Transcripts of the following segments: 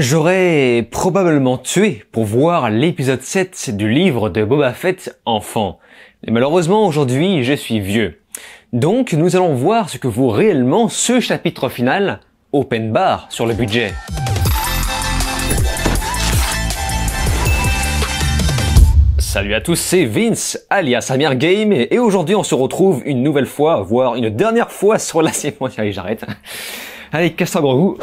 J'aurais probablement tué pour voir l'épisode 7 du livre de Boba Fett enfant. Mais malheureusement aujourd'hui je suis vieux. Donc nous allons voir ce que vaut réellement ce chapitre final, open bar sur le budget. Salut à tous, c'est Vince, alias Amir Game, et aujourd'hui on se retrouve une nouvelle fois, voire une dernière fois sur la série. Allez, j'arrête. Allez, casse-toi gros goût.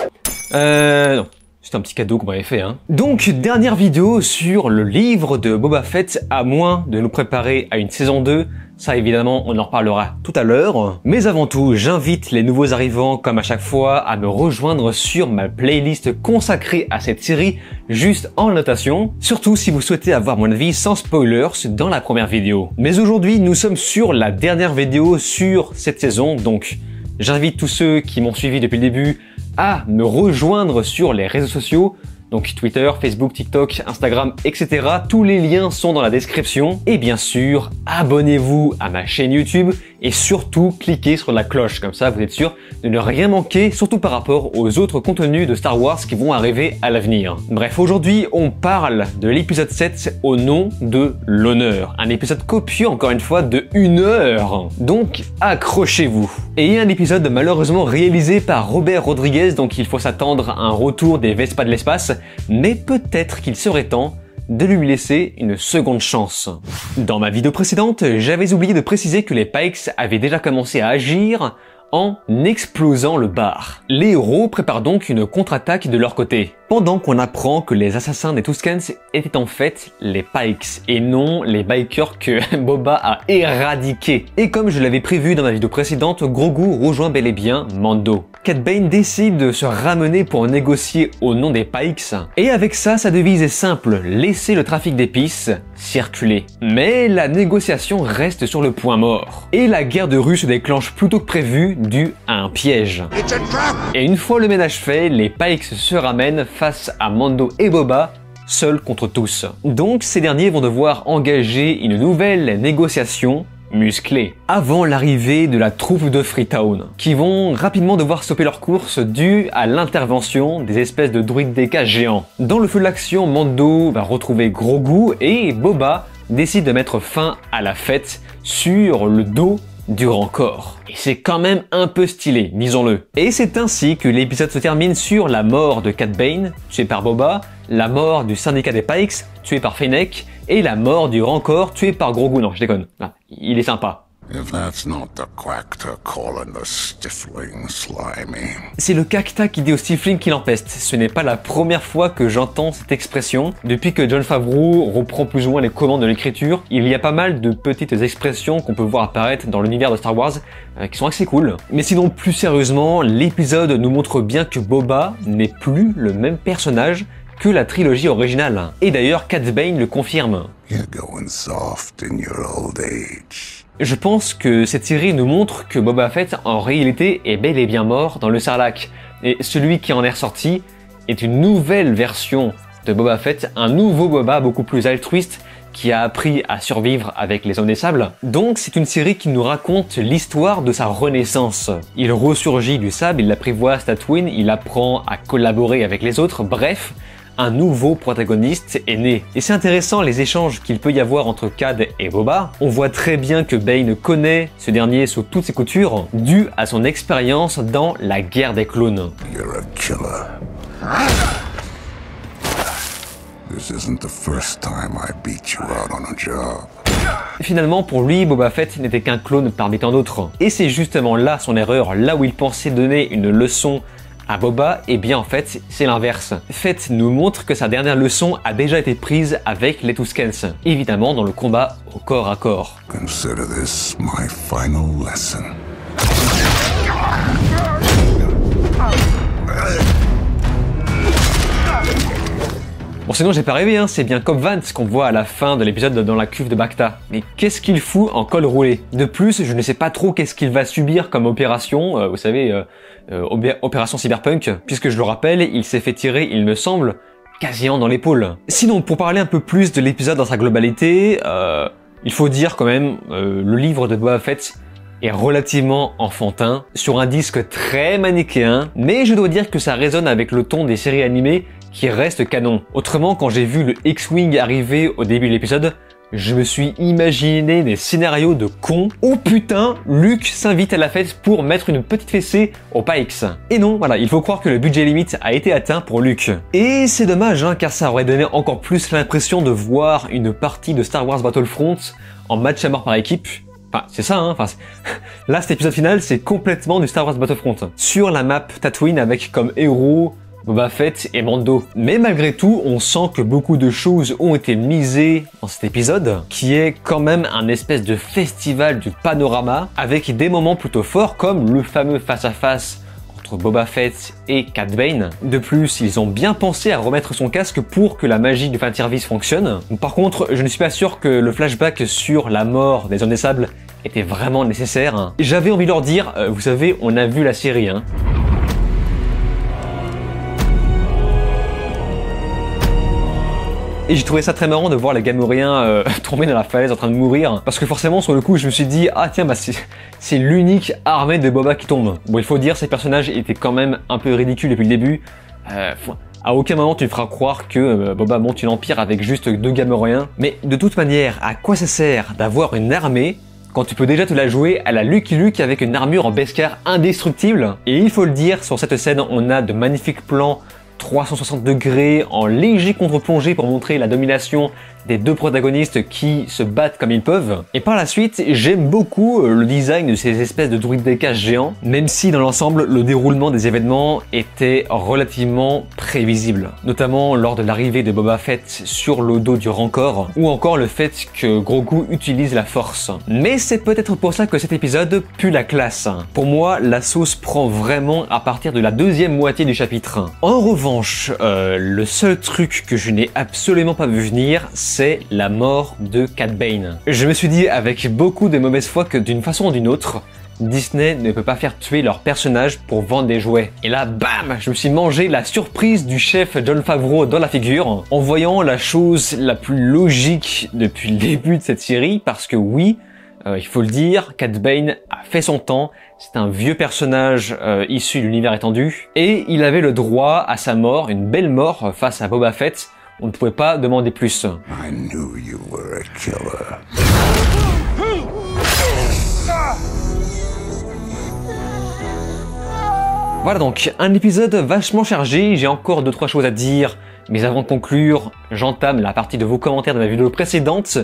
Non. C'est un petit cadeau qu'on m'avait fait, hein. Donc, dernière vidéo sur le livre de Boba Fett, à moins de nous préparer à une saison 2. Ça, évidemment, on en reparlera tout à l'heure. Mais avant tout, j'invite les nouveaux arrivants, comme à chaque fois, à me rejoindre sur ma playlist consacrée à cette série, juste en notation. Surtout si vous souhaitez avoir mon avis sans spoilers dans la première vidéo. Mais aujourd'hui, nous sommes sur la dernière vidéo sur cette saison, donc j'invite tous ceux qui m'ont suivi depuis le début à me rejoindre sur les réseaux sociaux, donc Twitter, Facebook, TikTok, Instagram, etc. Tous les liens sont dans la description. Et bien sûr, abonnez-vous à ma chaîne YouTube et surtout cliquez sur la cloche, comme ça vous êtes sûr de ne rien manquer, surtout par rapport aux autres contenus de Star Wars qui vont arriver à l'avenir. Bref, aujourd'hui on parle de l'épisode 7 au nom de l'honneur. Un épisode copieux encore une fois de 1 heure. Donc accrochez-vous. Et un épisode malheureusement réalisé par Robert Rodriguez, donc il faut s'attendre à un retour des Vespas de l'espace, mais peut-être qu'il serait temps de lui laisser une seconde chance. Dans ma vidéo précédente, j'avais oublié de préciser que les Pikes avaient déjà commencé à agir en explosant le bar. Les héros préparent donc une contre-attaque de leur côté, pendant qu'on apprend que les assassins des Tuskens étaient en fait les Pikes et non les bikers que Boba a éradiqués. Et comme je l'avais prévu dans ma vidéo précédente, Grogu rejoint bel et bien Mando. Cad Bane décide de se ramener pour négocier au nom des Pikes, et avec ça, sa devise est simple, laisser le trafic d'épices circuler. Mais la négociation reste sur le point mort, et la guerre de rue se déclenche plus tôt que prévu dû à un piège. Et une fois le ménage fait, les Pikes se ramènent face à Mando et Boba, seuls contre tous. Donc ces derniers vont devoir engager une nouvelle négociation musclée, avant l'arrivée de la troupe de Freetown, qui vont rapidement devoir stopper leur course due à l'intervention des espèces de druides DK géants. Dans le feu de l'action, Mando va retrouver Grogu et Boba décide de mettre fin à la fête sur le dos du Rancor. Et c'est quand même un peu stylé, disons-le. Et c'est ainsi que l'épisode se termine sur la mort de Cad Bane, tué par Boba, la mort du syndicat des Pikes, tué par Fennec, et la mort du Rancor, tué par Grogu. Non, je déconne. Là, il est sympa. C'est le cacta qui dit au stifling qu'il empeste. Ce n'est pas la première fois que j'entends cette expression. Depuis que Jon Favreau reprend plus ou moins les commandes de l'écriture, il y a pas mal de petites expressions qu'on peut voir apparaître dans l'univers de Star Wars qui sont assez cool. Mais sinon, plus sérieusement, l'épisode nous montre bien que Boba n'est plus le même personnage que la trilogie originale. Et d'ailleurs, Cad Bane le confirme. Je pense que cette série nous montre que Boba Fett en réalité est bel et bien mort dans le Sarlacc. Et celui qui en est ressorti est une nouvelle version de Boba Fett, un nouveau Boba beaucoup plus altruiste qui a appris à survivre avec les Hommes des Sables. Donc c'est une série qui nous raconte l'histoire de sa renaissance. Il ressurgit du sable, il apprivoise Tatooine, il apprend à collaborer avec les autres, bref, un nouveau protagoniste est né. Et c'est intéressant les échanges qu'il peut y avoir entre Cad et Boba. On voit très bien que Bane connaît ce dernier sous toutes ses coutures, dû à son expérience dans la guerre des clones. Finalement, pour lui, Boba Fett n'était qu'un clone parmi tant d'autres. Et c'est justement là son erreur, là où il pensait donner une leçon à Boba, et bien en fait, c'est l'inverse. Fett nous montre que sa dernière leçon a déjà été prise avec les Tuskens, évidemment dans le combat au corps à corps. Consider this my final lesson. Bon sinon j'ai pas rêvé, hein, c'est bien Cobb Vanth qu'on voit à la fin de l'épisode dans la cuve de Bacta. Mais qu'est-ce qu'il fout en col roulé? De plus, je ne sais pas trop qu'est-ce qu'il va subir comme opération, vous savez, opération Cyberpunk, puisque je le rappelle, il s'est fait tirer, il me semble, quasiment dans l'épaule. Sinon, pour parler un peu plus de l'épisode dans sa globalité, il faut dire quand même, le livre de Boba Fett est relativement enfantin, sur un disque très manichéen, mais je dois dire que ça résonne avec le ton des séries animées qui reste canon. Autrement, quand j'ai vu le X-Wing arriver au début de l'épisode, je me suis imaginé des scénarios de cons. Oh putain, Luke s'invite à la fête pour mettre une petite fessée aux Pikes. Et non, voilà, il faut croire que le budget limite a été atteint pour Luke. Et c'est dommage, hein, car ça aurait donné encore plus l'impression de voir une partie de Star Wars Battlefront en match à mort par équipe. Enfin, c'est ça, hein. Enfin, là, cet épisode final, c'est complètement du Star Wars Battlefront. Sur la map Tatooine avec comme héros Boba Fett et Mando. Mais malgré tout, on sent que beaucoup de choses ont été misées dans cet épisode, qui est quand même un espèce de festival du panorama, avec des moments plutôt forts comme le fameux face-à-face entre Boba Fett et Cad Bane. De plus, ils ont bien pensé à remettre son casque pour que la magie du fanservice fonctionne. Par contre, je ne suis pas sûr que le flashback sur la mort des Hommes des Sables était vraiment nécessaire. J'avais envie de leur dire, vous savez, on a vu la série, hein. Et j'ai trouvé ça très marrant de voir les Gamorréens tomber dans la falaise en train de mourir. Parce que forcément, sur le coup, je me suis dit, ah tiens, bah c'est l'unique armée de Boba qui tombe. Bon, il faut dire, ces personnages étaient quand même un peu ridicules depuis le début. À aucun moment tu me feras croire que Boba monte une empire avec juste 2 Gamorréens. Mais de toute manière, à quoi ça sert d'avoir une armée quand tu peux déjà te la jouer à la Lucky Luke avec une armure en Beskar indestructible? Et il faut le dire, sur cette scène, on a de magnifiques plans 360 degrés en léger contre-plongée pour montrer la domination des 2 protagonistes qui se battent comme ils peuvent. Et par la suite, j'aime beaucoup le design de ces espèces de droïdes d'écasse géants, même si dans l'ensemble, le déroulement des événements était relativement prévisible. Notamment lors de l'arrivée de Boba Fett sur le dos du Rancor, ou encore le fait que Grogu utilise la force. Mais c'est peut-être pour ça que cet épisode pue la classe. Pour moi, la sauce prend vraiment à partir de la 2e moitié du chapitre. En revanche, le seul truc que je n'ai absolument pas vu venir, c'est la mort de Cad Bane. Je me suis dit avec beaucoup de mauvaise foi que d'une façon ou d'une autre, Disney ne peut pas faire tuer leur personnage pour vendre des jouets. Et là, bam, je me suis mangé la surprise du chef Jon Favreau dans la figure, en voyant la chose la plus logique depuis le début de cette série, parce que oui, il faut le dire, Cad Bane a fait son temps, c'est un vieux personnage issu de l'univers étendu, et il avait le droit à sa mort, une belle mort face à Boba Fett. On ne pouvait pas demander plus. I knew you were a killer. Voilà donc, un épisode vachement chargé, j'ai encore 2-3 choses à dire, mais avant de conclure, j'entame la partie de vos commentaires de ma vidéo précédente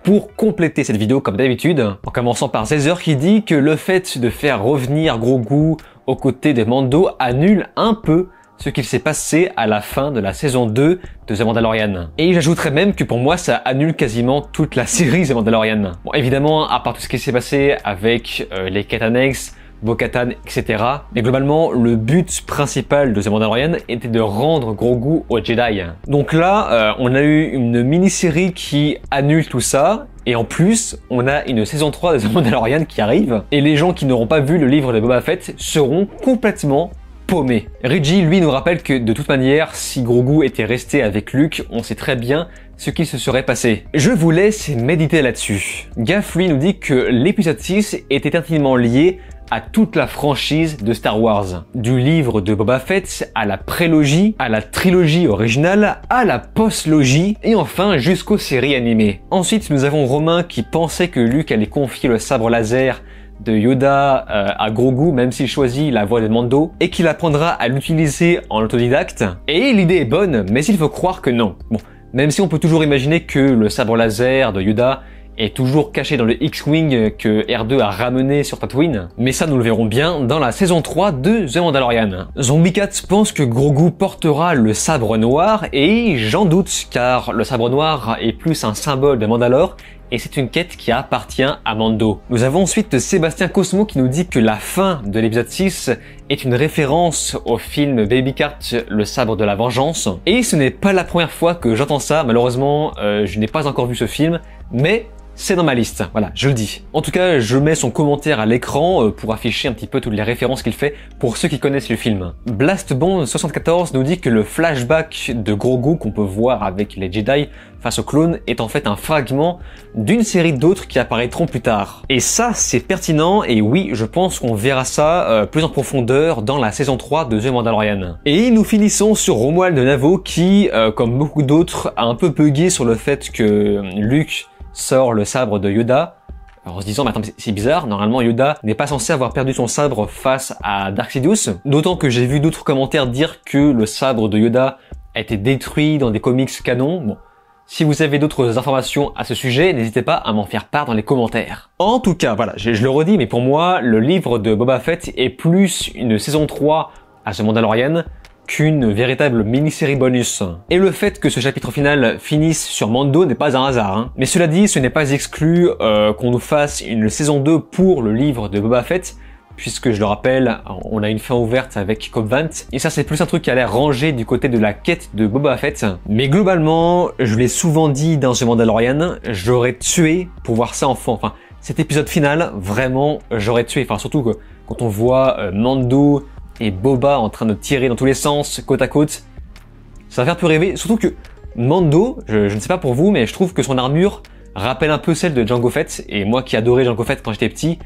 pour compléter cette vidéo comme d'habitude, en commençant par César qui dit que le fait de faire revenir Grogu aux côtés de Mando annule un peu ce qu'il s'est passé à la fin de la saison 2 de The Mandalorian. Et j'ajouterais même que pour moi ça annule quasiment toute la série The Mandalorian. Bon évidemment, à part tout ce qui s'est passé avec les quêtes annexes, Bo-Katan, etc. Mais globalement, le but principal de The Mandalorian était de rendre Grogu aux Jedi. Donc là, on a eu une mini-série qui annule tout ça, et en plus, on a une saison 3 de The Mandalorian qui arrive, et les gens qui n'auront pas vu le livre de Boba Fett seront complètement paumé. Reggie, lui, nous rappelle que de toute manière, si Grogu était resté avec Luke, on sait très bien ce qui se serait passé. Je vous laisse méditer là-dessus. Gaff, lui, nous dit que l'épisode 6 était intimement lié à toute la franchise de Star Wars. Du livre de Boba Fett à la prélogie, à la trilogie originale, à la postlogie, et enfin jusqu'aux séries animées. Ensuite, nous avons Romain qui pensait que Luke allait confier le sabre laser de Yoda à Grogu, même s'il choisit la voie de Mando, et qu'il apprendra à l'utiliser en autodidacte. Et l'idée est bonne, mais il faut croire que non. Bon, même si on peut toujours imaginer que le sabre laser de Yoda est toujours caché dans le X-Wing que R2 a ramené sur Tatooine, mais ça nous le verrons bien dans la saison 3 de The Mandalorian. Zombie-Cat pense que Grogu portera le sabre noir, et j'en doute, car le sabre noir est plus un symbole de Mandalore, et c'est une quête qui appartient à Mando. Nous avons ensuite Sébastien Cosmo qui nous dit que la fin de l'épisode 6 est une référence au film Baby Cart, le sabre de la vengeance. Et ce n'est pas la première fois que j'entends ça, malheureusement je n'ai pas encore vu ce film, mais c'est dans ma liste, voilà, je le dis. En tout cas, je mets son commentaire à l'écran pour afficher un petit peu toutes les références qu'il fait pour ceux qui connaissent le film. Blastbond74 nous dit que le flashback de Grogu qu'on peut voir avec les Jedi face aux clones est en fait un fragment d'une série d'autres qui apparaîtront plus tard. Et ça, c'est pertinent, et oui, je pense qu'on verra ça plus en profondeur dans la saison 3 de The Mandalorian. Et nous finissons sur Romuald de Navo qui, comme beaucoup d'autres, a un peu bugué sur le fait que Luke sort le sabre de Yoda, en se disant mais attends, c'est bizarre, normalement Yoda n'est pas censé avoir perdu son sabre face à Dark Sidious, d'autant que j'ai vu d'autres commentaires dire que le sabre de Yoda a été détruit dans des comics canon. Bon, si vous avez d'autres informations à ce sujet, n'hésitez pas à m'en faire part dans les commentaires. En tout cas, voilà, je le redis, mais pour moi, le livre de Boba Fett est plus une saison 3 à The Mandalorian qu'une véritable mini-série bonus. Et le fait que ce chapitre final finisse sur Mando n'est pas un hasard, hein. Mais cela dit, ce n'est pas exclu qu'on nous fasse une saison 2 pour le livre de Boba Fett, puisque je le rappelle, on a une fin ouverte avec Cobb Vanth, et ça c'est plus un truc qui a l'air rangé du côté de la quête de Boba Fett. Mais globalement, je l'ai souvent dit dans The Mandalorian, j'aurais tué pour voir ça enfin, cet épisode final, vraiment, j'aurais tué, enfin surtout que quand on voit Mando et Boba en train de tirer dans tous les sens, côte à côte, ça va faire peu rêver, surtout que Mando, je ne sais pas pour vous, mais je trouve que son armure rappelle un peu celle de Jango Fett, et moi qui adorais Jango Fett quand j'étais petit,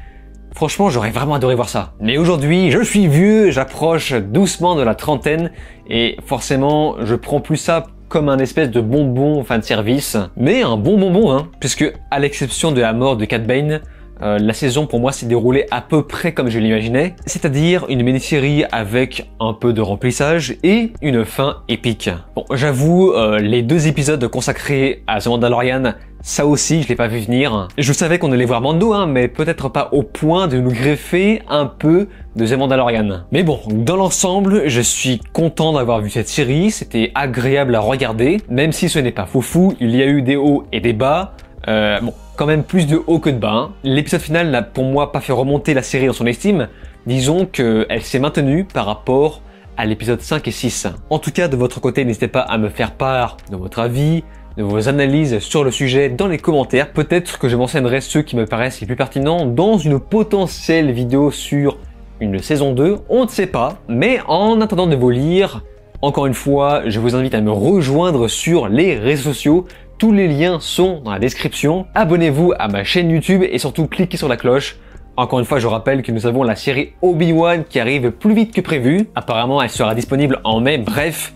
franchement j'aurais vraiment adoré voir ça. Mais aujourd'hui, je suis vieux, j'approche doucement de la trentaine, et forcément, je prends plus ça comme un espèce de bonbon fan service, mais un bon bonbon, hein, puisque à l'exception de la mort de Cad Bane, la saison pour moi s'est déroulée à peu près comme je l'imaginais, c'est-à-dire une mini-série avec un peu de remplissage et une fin épique. Bon, j'avoue, les 2 épisodes consacrés à The Mandalorian, ça aussi je l'ai pas vu venir. Je savais qu'on allait voir Mando, hein, mais peut-être pas au point de nous greffer un peu de The Mandalorian. Mais bon, dans l'ensemble, je suis content d'avoir vu cette série, c'était agréable à regarder, même si ce n'est pas foufou, il y a eu des hauts et des bas. Bon, quand même plus de haut que de bas. Hein. L'épisode final n'a pour moi pas fait remonter la série dans son estime. Disons qu'elle s'est maintenue par rapport à l'épisode 5 et 6. En tout cas, de votre côté, n'hésitez pas à me faire part de votre avis, de vos analyses sur le sujet dans les commentaires. Peut-être que je mentionnerai ceux qui me paraissent les plus pertinents dans une potentielle vidéo sur une saison 2. On ne sait pas. Mais en attendant de vous lire, encore une fois, je vous invite à me rejoindre sur les réseaux sociaux. Tous les liens sont dans la description. Abonnez-vous à ma chaîne YouTube et surtout cliquez sur la cloche. Encore une fois, je rappelle que nous avons la série Obi-Wan qui arrive plus vite que prévu. Apparemment, elle sera disponible en mai. Bref,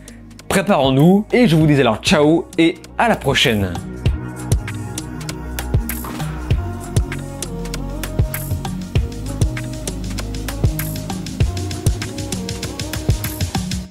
préparons-nous. Et je vous dis alors ciao et à la prochaine.